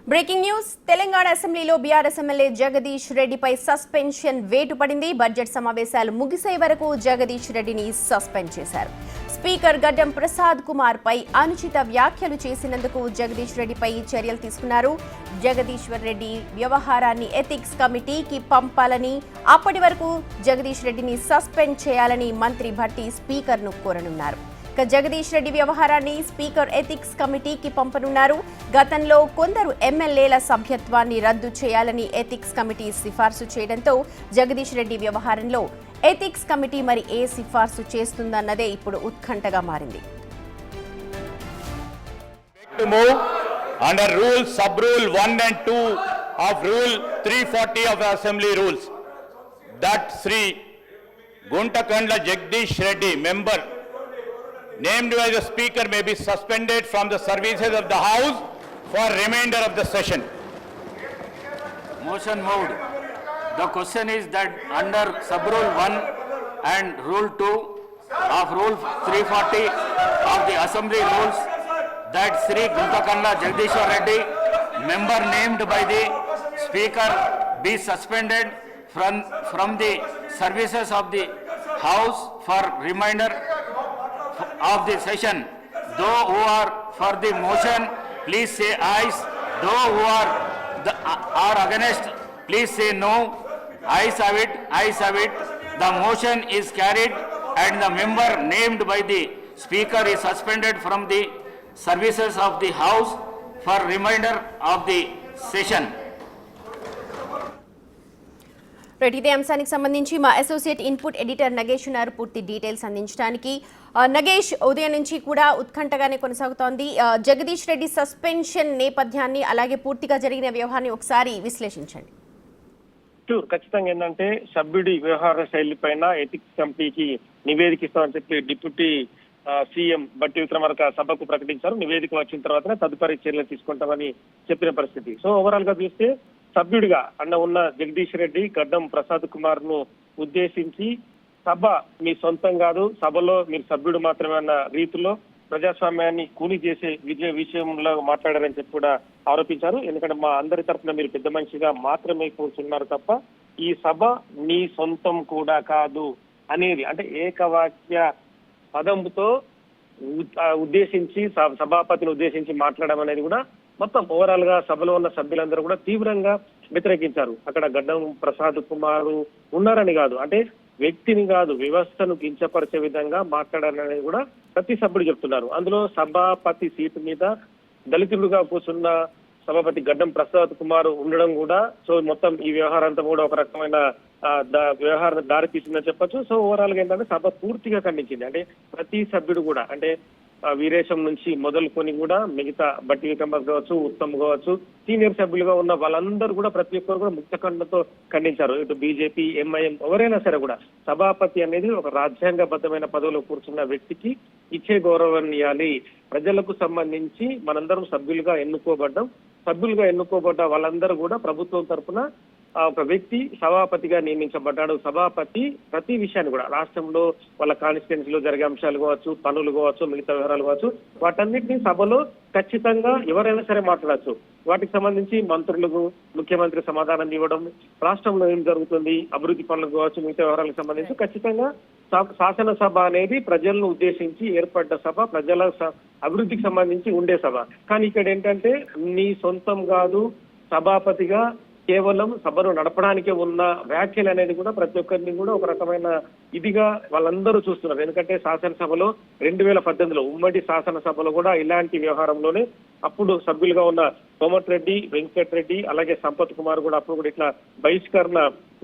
Breaking news Telangana అసెంబ్లీలో BRS MLA Jagadish రెడ్డిపై suspension వేటు పడింది. బడ్జెట్ సమావేశాలు ముగిసే వరకు జగదీష్ రెడ్డిని సస్పెండ్ చేశారు. స్పీకర్ గడ్డం ప్రసాద్ కుమార్ పై అనుచిత వ్యాఖ్యలు చేసినందుకు జగదీష్ రెడ్డిపై చర్యలు తీసుకున్నారు. జగదీశ్వర్ రెడ్డి వ్యవహారాన్ని ఎథిక్స్ కమిటీకి పంపాలని, అప్పటి వరకు జగదీష్ రెడ్డిని సస్పెండ్ చేయాలని మంత్రి భట్టి స్పీకర్ను కోరనున్నారు. జగదీష్ రెడ్డి వ్యవహారాన్ని స్పీకర్ ఎథిక్స్ కమిటీకి పంపనున్నారు. గతంలో కొందరు ఎమ్మెల్యేల సభ్యత్వాన్ని రద్దు చేయాలని ఎథిక్స్ కమిటీ సిఫార్సు చేయడంతో జగదీష్ రెడ్డి వ్యవహారంలో ఎథిక్స్ కమిటీ మరి ఏ సిఫార్సు చేస్తుందన్నదే ఇప్పుడు ఉత్కంఠగా మారింది. Under rule, sub-rule 1 and 2 of rule 340 of the assembly rules, that Sri Guntakandla Jagdish Reddy, member named by the speaker, may be suspended from the services of the house for remainder of the session. Motion moved. The question is that under sub-rule 1 and rule 2 of rule 340 of the assembly rules, that Sri Guntakandla Jagdishwar Reddy, member named by the speaker, be suspended from the services of the house for remainder of the session. Those who are for the motion, please say ayes. Those who are against, please say no. Ayes have it. Ayes have it. The motion is carried, and the member named by the speaker is suspended from the services of the house for remainder of the session. ఇదే అంశానికి సంబంధించి మా associate input editor Nagesh ఉన్నారు పూర్తి details అందించడానికి. నగేష్, ఉదయం నుంచి కూడా ఉత్కంఠగానే కొనసాగుతోంది. జగదీష్ రెడ్డి సస్పెన్షన్ నేపథ్యాన్ని అలాగే పూర్తిగా జరిగిన వ్యవహారాన్ని ఒకసారి విశ్లేషించండి. ఖచ్చితంగా ఏంటంటే సభ్యుడి వ్యవహార శైలి పైన ఎథిక్స్ కమిటీకి నివేదిక ఇస్తామని చెప్పి డిప్యూటీ సీఎం బట్టి విక్రమార్క సభకు ప్రకటించారు. నివేదిక వచ్చిన తర్వాతనే తదుపరి చర్యలు తీసుకుంటామని చెప్పిన పరిస్థితి. సో ఓవరాల్ గా చూస్తే సభ్యుడిగా ఉన్న జగదీష్ రెడ్డి గడ్డం ప్రసాద్ కుమార్ ను ఉద్దేశించి సభ మీ సొంతం కాదు, సభలో మీరు సభ్యుడు మాత్రమే అన్న రీతిలో ప్రజాస్వామ్యాన్ని కూని చేసే విషయంలో మాట్లాడారని చెప్పి కూడా ఆరోపించారు. ఎందుకంటే మా అందరి తరఫున మీరు పెద్ద మనిషిగా మాత్రమే కూర్చున్నారు తప్ప ఈ సభ మీ సొంతం కూడా కాదు అనేది, అంటే ఏకవాక్య పదంతో ఉద్దేశించి సభాపతిని ఉద్దేశించి మాట్లాడడం అనేది కూడా మొత్తం ఓవరాల్ గా సభలో ఉన్న సభ్యులందరూ కూడా తీవ్రంగా వ్యతిరేకించారు. అక్కడ గడ్డం ప్రసాద్ కుమార్ ఉన్నారని కాదు, అంటే వ్యక్తిని కాదు వ్యవస్థను కించపరిచే విధంగా మాట్లాడారనేది కూడా ప్రతి సభ్యుడు చెప్తున్నారు. అందులో సభాపతి సీటు మీద దళితుడుగా కూర్చున్న సభాపతి గడ్డం ప్రసాద్ కుమార్ ఉండడం కూడా సో మొత్తం ఈ వ్యవహారంతా కూడా ఒక రకమైన వ్యవహారం దారి తీసిందని చెప్పొచ్చు. సో ఓవరాల్ గా ఏంటంటే సభ పూర్తిగా ఖండించింది. అంటే ప్రతి సభ్యుడు కూడా, అంటే వీరేశం నుంచి మొదలుకొని కూడా మిగతా బట్టి విక్రమార్క కావచ్చు, ఉత్తమ్ కావచ్చు, సీనియర్ సభ్యులుగా ఉన్న వాళ్ళందరూ కూడా ప్రతి ఒక్కరు కూడా ముక్తఖండంతో ఖండించారు. ఇటు బీజేపీ, ఎంఐఎం ఎవరైనా సరే కూడా సభాపతి అనేది ఒక రాజ్యాంగబద్ధమైన పదవిలో కూర్చున్న వ్యక్తికి ఇచ్చే గౌరవాన్ని ఇవ్వాలి. ప్రజలకు సంబంధించి మనందరం సభ్యులుగా ఎన్నుకోబడ్డ వాళ్ళందరూ కూడా ప్రభుత్వం తరఫున ఒక వ్యక్తి సభాపతిగా నియమించబడ్డాడు. సభాపతి ప్రతి విషయాన్ని కూడా రాష్ట్రంలో వాళ్ళ కాన్స్టిట్యున్సీలో జరిగే అంశాలు కావచ్చు, పనులు కావచ్చు, మిగతా వ్యవహారాలు కావచ్చు, వాటన్నిటినీ సభలో ఖచ్చితంగా ఎవరైనా సరే మాట్లాడచ్చు. వాటికి సంబంధించి మంత్రులకు ముఖ్యమంత్రి సమాధానం ఇవ్వడం, రాష్ట్రంలో ఏం జరుగుతుంది, అభివృద్ధి పనులకు కావచ్చు, మిగతా వ్యవహారాలకు సంబంధించి ఖచ్చితంగా శాసనసభ అనేది ప్రజలను ఉద్దేశించి ఏర్పడ్డ సభ, ప్రజల అభివృద్ధికి సంబంధించి ఉండే సభ. కానీ ఇక్కడ ఏంటంటే నీ సొంతం కాదు, సభాపతిగా కేవలం సభను నడపడానికే ఉన్న వ్యాఖ్యలు అనేది కూడా ప్రతి ఒక్కరిని కూడా ఒక రకమైన ఇదిగా వాళ్ళందరూ చూస్తున్నారు. ఎందుకంటే శాసనసభలో 2018లో ఉమ్మడి శాసనసభలో కూడా ఇలాంటి వ్యవహారంలోనే అప్పుడు సభ్యులుగా ఉన్న కోమటిరెడ్డి, వెంకటరెడ్డి అలాగే సంపత్ కుమార్ కూడా అప్పుడు కూడా ఇట్లా బహిష్కరణ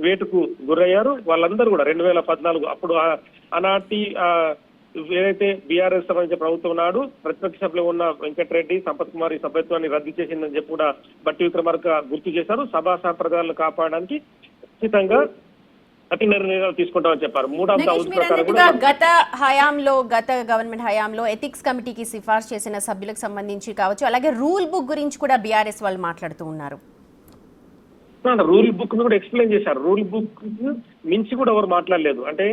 వేటుకు గురయ్యారు. వాళ్ళందరూ కూడా 2014 అప్పుడు ఆనాటి ఏదైతే బీఆర్ఎస్ సంబంధించిన ప్రభుత్వం నాడు ప్రతిపక్ష సభ్యులు ఉన్న వెంకటరెడ్డి, సంపత్ కుమార్ ఈ సభ్యత్వాన్ని రద్దు చేసిందని చెప్పి కూడా బట్టి విక్రమార్క గుర్తు చేశారు. సభా సంప్రదాయాలను కాపాడడానికి ఖచ్చితంగా కఠిన నిర్ణయాలు తీసుకుంటామని చెప్పారు. గత గవర్నమెంట్ హయాంలో ఎథిక్స్ కమిటీకి సిఫార్సు చేసిన సభ్యులకు సంబంధించి కావచ్చు, అలాగే రూల్ బుక్ గురించి కూడా బీఆర్ఎస్ వాళ్ళు మాట్లాడుతూ ఉన్నారు. రూల్ బుక్ ను కూడా ఎక్స్ప్లెయిన్ చేశారు. రూల్ బుక్ మించి కూడా ఎవరు మాట్లాడలేదు. అంటే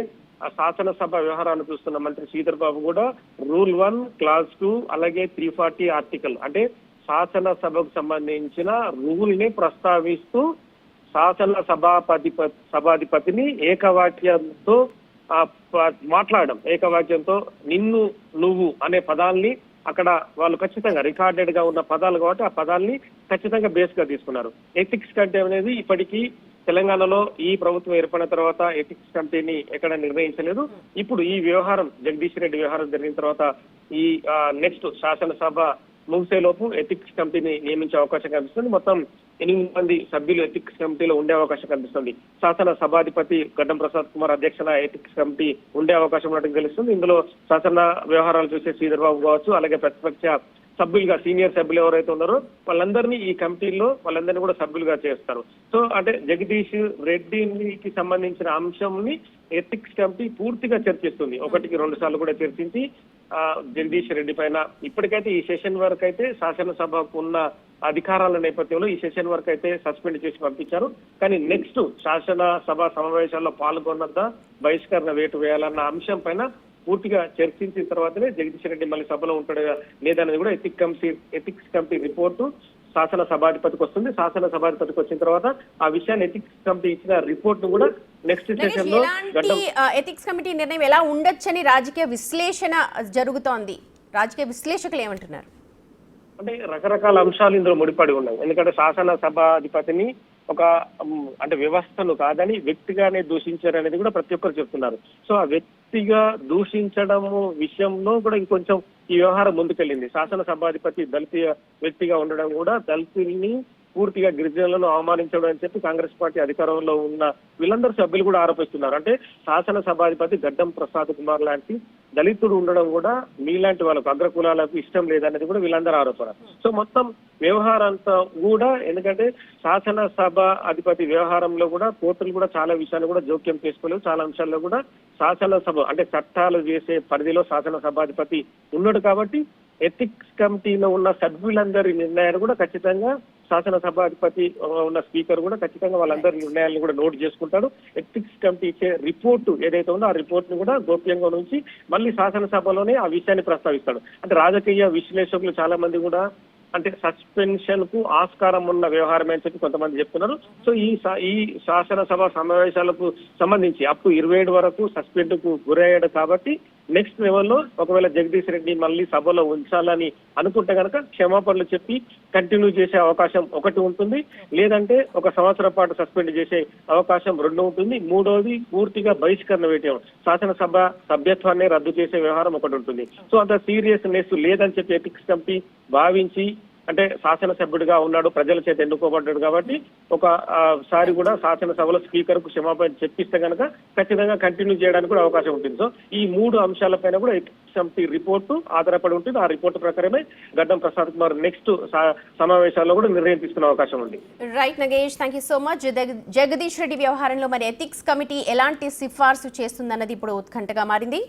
ఆ శాసనసభ వ్యవహారాన్ని చూస్తున్న మంత్రి శ్రీధర్ బాబు కూడా రూల్ 1 క్లాజ్ 2 అలాగే 340 ఆర్టికల్, అంటే శాసనసభకు సంబంధించిన రూల్ ని ప్రస్తావిస్తూ సభాధిపతిని ఏకవాక్యంతో మాట్లాడడం, ఏకవాక్యంతో నిన్ను నువ్వు అనే పదాల్ని అక్కడ వాళ్ళు ఖచ్చితంగా రికార్డెడ్ గా ఉన్న పదాలు కాబట్టి ఆ పదాల్ని ఖచ్చితంగా బేస్ గా తీసుకున్నారు. ఎథిక్స్ కమిటీ అనేది ఇప్పటికీ తెలంగాణలో ఈ ప్రభుత్వం ఏర్పడిన తర్వాత ఎథిక్స్ కమిటీని ఎక్కడ నిర్ణయించలేదు. ఇప్పుడు ఈ వ్యవహారం జగదీష్ రెడ్డి వ్యవహారం జరిగిన తర్వాత ఈ నెక్స్ట్ శాసనసభ ముగిసేలోపు ఎథిక్స్ కమిటీని నియమించే అవకాశం కనిపిస్తుంది. మొత్తం 8 మంది సభ్యులు ఎథిక్స్ కమిటీలో ఉండే అవకాశం కనిపిస్తుంది. శాసన సభాధిపతి గడ్డం ప్రసాద్ కుమార్ అధ్యక్షన ఎథిక్స్ కమిటీ ఉండే అవకాశం ఉన్నట్టు తెలుస్తుంది. ఇందులో శాసన వ్యవహారాలు చూసే శ్రీధర్ బాబు కావచ్చు, అలాగే ప్రతిపక్ష సభ్యులుగా సీనియర్ సభ్యులు ఎవరైతే ఉన్నారో వాళ్ళందరినీ ఈ కమిటీలో వాళ్ళందరినీ కూడా సభ్యులుగా చేస్తారు. సో అంటే జగదీష్ రెడ్డికి సంబంధించిన అంశంని ఎథిక్స్ కమిటీ పూర్తిగా చర్చిస్తుంది. 1-2 సార్లు కూడా చర్చించి జగదీష్ రెడ్డి పైన ఇప్పటికైతే ఈ సెషన్ వరకు అయితే శాసనసభకు ఉన్న అధికారాల నేపథ్యంలో ఈ సెషన్ వరకు అయితే సస్పెండ్ చేసి పంపించారు. కానీ నెక్స్ట్ శాసనసభ సమావేశాల్లో పాల్గొన్నదా బహిష్కరణ వేటు వేయాలన్న అంశం పైన పూర్తిగా చర్చించిన తర్వాతనే జగదీష్ రెడ్డి మళ్ళీ సభలో ఉంటాడు లేదనేది కూడా ఎథిక్స్ కమిటీ రిపోర్టు శాసన సభాధిపతికి వస్తుంది. శాసన సభాధిపతికి వచ్చిన తర్వాత ఆ విషయాన్ని ఎథిక్స్ కమిటీ ఇచ్చిన రిపోర్ట్ ను కూడా నెక్స్ట్ సెషన్ లో ఎథిక్స్ కమిటీ నిర్ణయం ఎలా ఉండొచ్చని రాజకీయ విశ్లేషణ జరుగుతోంది. రాజకీయ విశ్లేషకులు ఏమంటున్నారు అంటే రకరకాల అంశాలు ఇందులో ముడిపడి ఉన్నాయి. ఎందుకంటే శాసన సభాధిపతిని ఒక అంటే వ్యవస్థను కాదని వ్యక్తిగానే దూషించారు అనేది కూడా ప్రతి ఒక్కరు చెప్తున్నారు. సో ఆ వ్యక్తిగా దూషించడము విషయంలో కూడా ఇంకొంచెం ఈ వ్యవహారం ముందుకెళ్ళింది. శాసన సభాధిపతి దళిత వ్యక్తిగా ఉండడం కూడా దళితుల్ని పూర్తిగా గిరిజనులను అవమానించడం అని చెప్పి కాంగ్రెస్ పార్టీ అధికారంలో ఉన్న వీళ్ళందరూ సభ్యులు కూడా ఆరోపిస్తున్నారు. అంటే శాసన సభాధిపతి గడ్డం ప్రసాద్ కుమార్ లాంటి దళితుడు ఉండడం కూడా మీలాంటి వాళ్ళకు అగ్రకులాలకు ఇష్టం లేదనేది కూడా వీళ్ళందరూ ఆరోపణ. సో మొత్తం వ్యవహారంతా కూడా ఎందుకంటే శాసనసభ అధిపతి వ్యవహారంలో కూడా కోర్టులు కూడా చాలా విషయాలు కూడా జోక్యం చేసుకోలేవు. చాలా అంశాల్లో కూడా శాసనసభ అంటే చట్టాలు చేసే పరిధిలో శాసన సభాధిపతి ఉన్నాడు కాబట్టి ఎథిక్స్ కమిటీలో ఉన్న సభ్యులందరి నిర్ణయాలు కూడా ఖచ్చితంగా శాసన సభాధిపతి ఉన్న స్పీకర్ కూడా ఖచ్చితంగా వాళ్ళందరి నిర్ణయాలను కూడా నోట్ చేసుకుంటాడు. ఎథిక్స్ కమిటీ ఇచ్చే రిపోర్టు ఏదైతే ఉందో ఆ రిపోర్ట్ ను కూడా గోప్యంగా నుంచి మళ్ళీ శాసనసభలోనే ఆ విషయాన్ని ప్రస్తావిస్తాడు. అంటే రాజకీయ విశ్లేషకులు చాలా మంది కూడా అంటే సస్పెన్షన్ కు ఆస్కారం ఉన్న వ్యవహారం అని చెప్పి కొంతమంది చెప్తున్నారు. సో ఈ శాసనసభ సమావేశాలకు సంబంధించి అప్ టు 27 వరకు సస్పెండ్ కు గురయ్యాడు కాబట్టి నెక్స్ట్ లెవెల్లో ఒకవేళ జగదీష్ రెడ్డి మళ్ళీ సభలో ఉంచాలని అనుకుంటే కనుక క్షమాపణలు చెప్పి కంటిన్యూ చేసే అవకాశం ఒకటి ఉంటుంది, లేదంటే 1 సంవత్సరం పాటు సస్పెండ్ చేసే అవకాశం 2 ఉంటుంది. 3వది పూర్తిగా బహిష్కరణ వేయటం, శాసనసభ సభ్యత్వాన్ని రద్దు చేసే వ్యవహారం ఒకటి ఉంటుంది. సో అంత సీరియస్నెస్ లేదని చెప్పి ఎథిక్స్ కమిటీ భావించి అంటే శాసనసభ్యుడిగా ఉన్నాడు, ప్రజల చేత ఎన్నుకోబడ్డాడు కాబట్టి ఒకసారి కూడా శాసనసభలో స్పీకర్ కు క్షమాపణ చెప్పిస్తే కనుక ఖచ్చితంగా కంటిన్యూ చేయడానికి కూడా అవకాశం ఉంటుంది. సో ఈ 3 అంశాలపైన కూడా ఎథిక్స్ కమిటీ రిపోర్టు ఆధారపడి ఉంటుంది. ఆ రిపోర్టు ప్రకారమే గడ్డం ప్రసాద్ కుమార్ నెక్స్ట్ సమావేశాల్లో కూడా నిర్ణయం తీసుకునే అవకాశం ఉంది. Right Nagesh, thank you so much. Jagadish Reddy వ్యవహారంలో మరి ఎథిక్స్ కమిటీ ఎలాంటి సిఫార్సు చేస్తుందన్నది ఇప్పుడు ఉత్కంఠగా మారింది.